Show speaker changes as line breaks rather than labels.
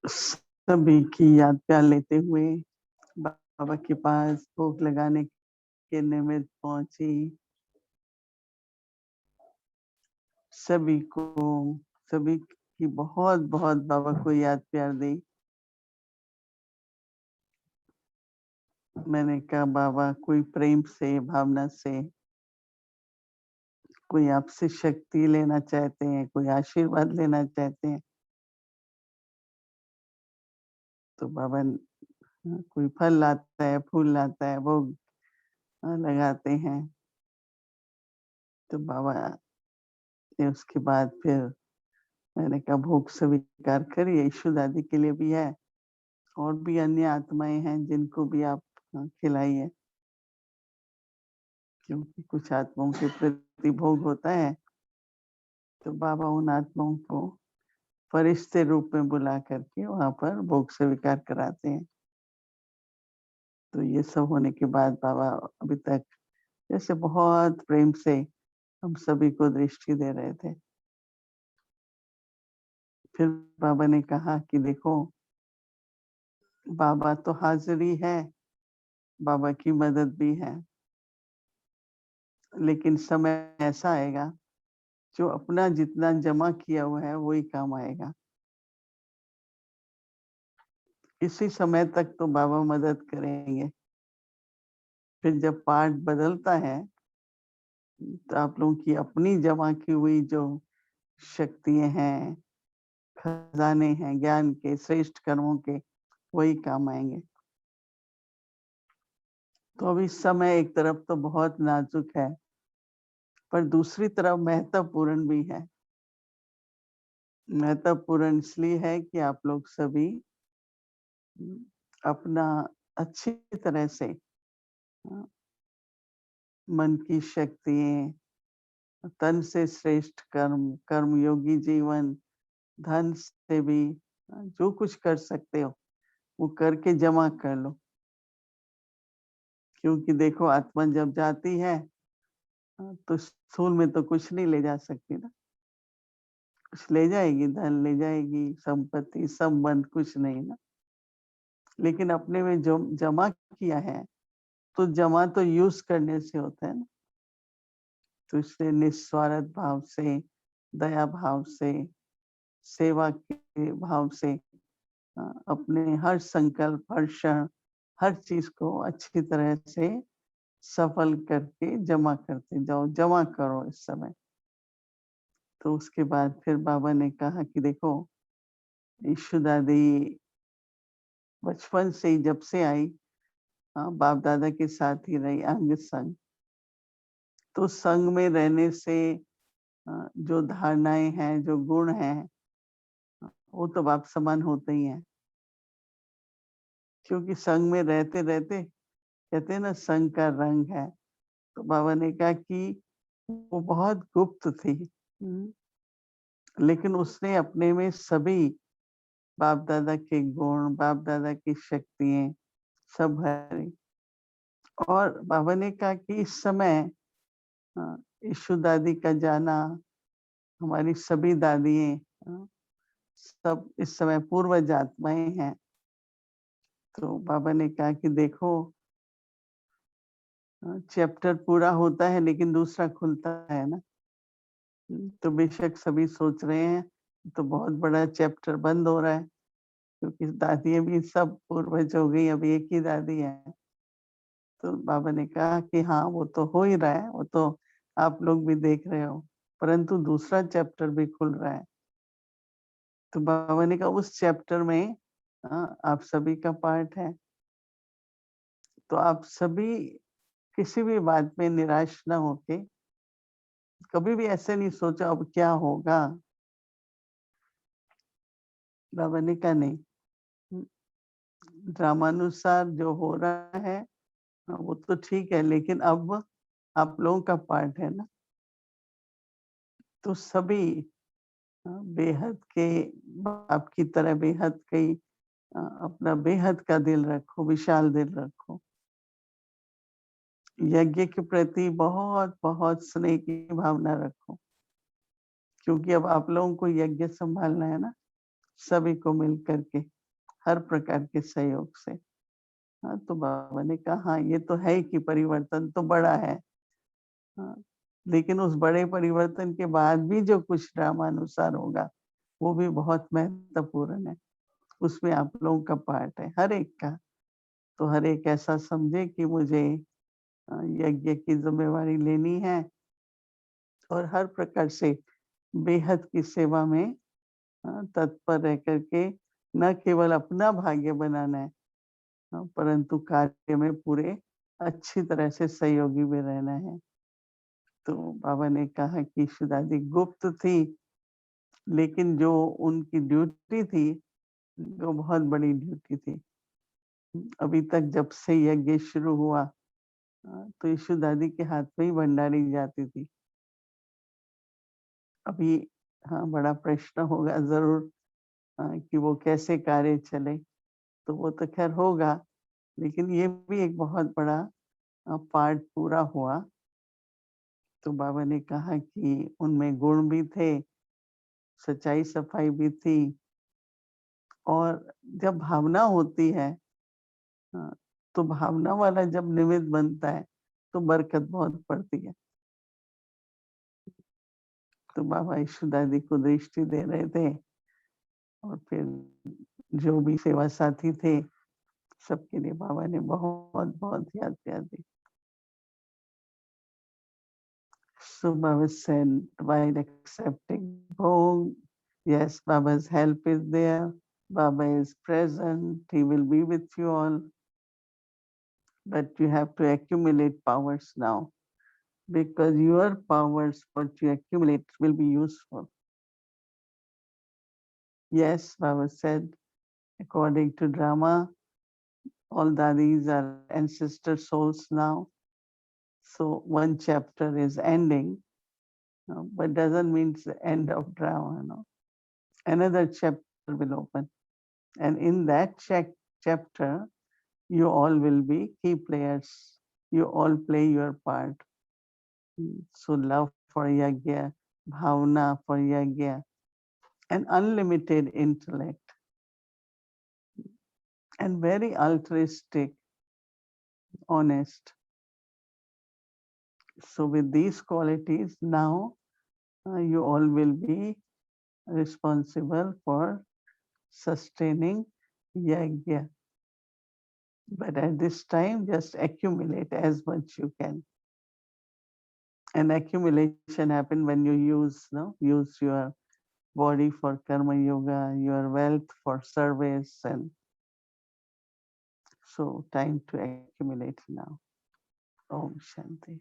सभी की याद प्यार लेते हुए बाबा के पास भोग लगाने के निमित्त पहुंची। सभी की बहुत बहुत बाबा को याद प्यार दी। मैंने कहा बाबा कोई प्रेम से भावना से कोई आपसे शक्ति लेना चाहते हैं, कोई आशीर्वाद लेना चाहते हैं तो बाबा कोई फल लाता है, फूल लाता है, भोग लगाते हैं। तो बाबा ने उसके बाद फिर मैंने कहा भोग स्वीकार करिए, यीशु दादी के लिए भी है और भी अन्य आत्माएं हैं जिनको भी आप खिलाइए, क्योंकि कुछ आत्माओं के प्रति भोग होता है। तो बाबा उन आत्माओं को फरिश्ते रूप में बुला करके वहां पर भोग स्वीकार कराते हैं। तो ये सब होने के बाद बाबा अभी तक जैसे बहुत प्रेम से हम सभी को दृष्टि दे रहे थे। फिर बाबा ने कहा कि देखो बाबा तो हाजिरी है, बाबा की मदद भी है, लेकिन समय ऐसा आएगा जो अपना जितना जमा किया हुआ है वही काम आएगा। इसी समय तक तो बाबा मदद करेंगे, फिर जब पार्ट बदलता है तो आप लोगों की अपनी जमा की हुई जो शक्तियां हैं, खजाने हैं ज्ञान के, श्रेष्ठ कर्मों के, वही काम आएंगे। तो अभी समय एक तरफ तो बहुत नाजुक है, पर दूसरी तरफ महत्वपूर्ण भी है। महत्वपूर्ण इसलिए है कि आप लोग सभी अपना अच्छी तरह से मन की शक्तियां, तन से श्रेष्ठ कर्म, कर्मयोगी जीवन, धन से भी जो कुछ कर सकते हो वो करके जमा कर लो। क्योंकि देखो आत्मा जब जाती है तो स्थूल में तो कुछ नहीं ले जा सकती ना, कुछ ले जाएगी, धन ले जाएगी, संपत्ति, संबंध, कुछ नहीं ना। लेकिन अपने में जो जमा किया है तो जमा तो यूज करने से होता है ना। तो इसलिए निस्वार्थ भाव से, दया भाव से, सेवा के भाव से अपने हर संकल्प, हर क्षण, हर चीज को अच्छी तरह से सफल करके जमा करते जाओ, जमा करो इस समय। तो उसके बाद फिर बाबा ने कहा कि देखो यीशु दादी बचपन से ही जब से आई बाप दादा के साथ ही रही अंग संग। तो संग में रहने से जो धारणाएं हैं, जो गुण हैं, वो तो बाप समान होते ही हैं। क्योंकि संग में रहते रहते कहते हैं ना संग का रंग है। तो बाबा ने कहा कि वो बहुत गुप्त थी, लेकिन उसने अपने में सभी बाप दादा के गुण, बाप दादा की शक्तियां सब भरी। और बाबा ने कहा कि इस समय यीशु दादी का जाना, हमारी सभी दादियां सब इस समय पूर्वज आत्माएं हैं। तो बाबा ने कहा कि देखो चैप्टर पूरा होता है लेकिन दूसरा खुलता है ना। तो बेशक सभी सोच रहे हैं तो बहुत बड़ा चैप्टर बंद हो रहा है, क्योंकि दादियां भी सब पूर्वज हो गई, अभी एक ही दादी है। तो बाबा ने कहा कि हाँ वो तो हो ही रहा है, वो तो आप लोग भी देख रहे हो, परंतु दूसरा चैप्टर भी खुल रहा है। तो बाबा ने कहा उस चैप्टर में आप सभी का पार्ट है। तो आप सभी किसी भी बात में निराश ना होके, कभी भी ऐसे नहीं सोचा अब क्या होगा। बाबा ने कहा नहीं, ड्रामानुसार जो हो रहा है वो तो ठीक है, लेकिन अब आप लोगों का पार्ट है ना। तो सभी बेहद के बाप की तरह बेहद के अपना बेहद का दिल रखो, विशाल दिल रखो। यज्ञ के प्रति बहुत बहुत स्नेह की भावना रखो, क्योंकि अब आप लोगों को यज्ञ संभालना है ना। सभी को मिल करके हर प्रकार के सहयोग से। हाँ, तो बाबा ने कहा हाँ, ये तो है कि परिवर्तन तो बड़ा है। हाँ, लेकिन उस बड़े परिवर्तन के बाद भी जो कुछ ड्रामानुसार होगा, वो भी बहुत महत्वपूर्ण है। उसमें आप लोगों का पार्ट है, हर एक का। तो हर एक ऐसा समझे कि मुझे यज्ञ की ज़िम्मेवारी लेनी है और हर प्रकार से बेहद की सेवा में तत्पर रह कर के न केवल अपना भाग्य बनाना है, परंतु कार्य में पूरे अच्छी तरह से सहयोगी भी रहना है। तो बाबा ने कहा कि शुदादी गुप्त थी, लेकिन जो उनकी ड्यूटी थी, वो बहुत बड़ी ड्यूटी थी। अभी तक जब से यज्ञ शुरू हुआ, तो यीशु दादी के हाथ में ही भंडारी जाती थी। अभी हाँ, बड़ा प्रश्न होगा ज़रूर कि वो कैसे कार्य चले, तो वो तो ख़ैर होगा, लेकिन ये भी एक बहुत बड़ा पार्ट पूरा हुआ। तो बाबा ने कहा कि उनमें गुण भी थे, सच्चाई सफाई भी थी और जब भावना होती है, तो भावना वाला जब निमित्त बनता है, तो बरकत बहुत पड़ती है। तो बाबा यीशु दादी को दृष्टि दे रहे थे और फिर जो भी सेवा साथी थे, सबके लिए बाबा ने बहुत-बहुत याद दी। So Baba said, while accepting Bhog, yes, Baba's help is there. Baba is present. He will be with you all. But you have to accumulate powers now, because your powers, what you accumulate, will be useful. Yes, Baba said, according to drama, all dadis are ancestor souls now. So one chapter is ending, but doesn't mean it's the end of drama. No? Another chapter will open. And in that chapter, you all will be key players. You all play your part. So love for yagya, bhavna for yagya, and unlimited intellect, and very altruistic, honest. So with these qualities, now you all will be responsible for sustaining yagya. But at this time, just accumulate as much you can. And accumulation happen when you use your body for karma yoga, your wealth for service, and so time to accumulate now. Om Shanti.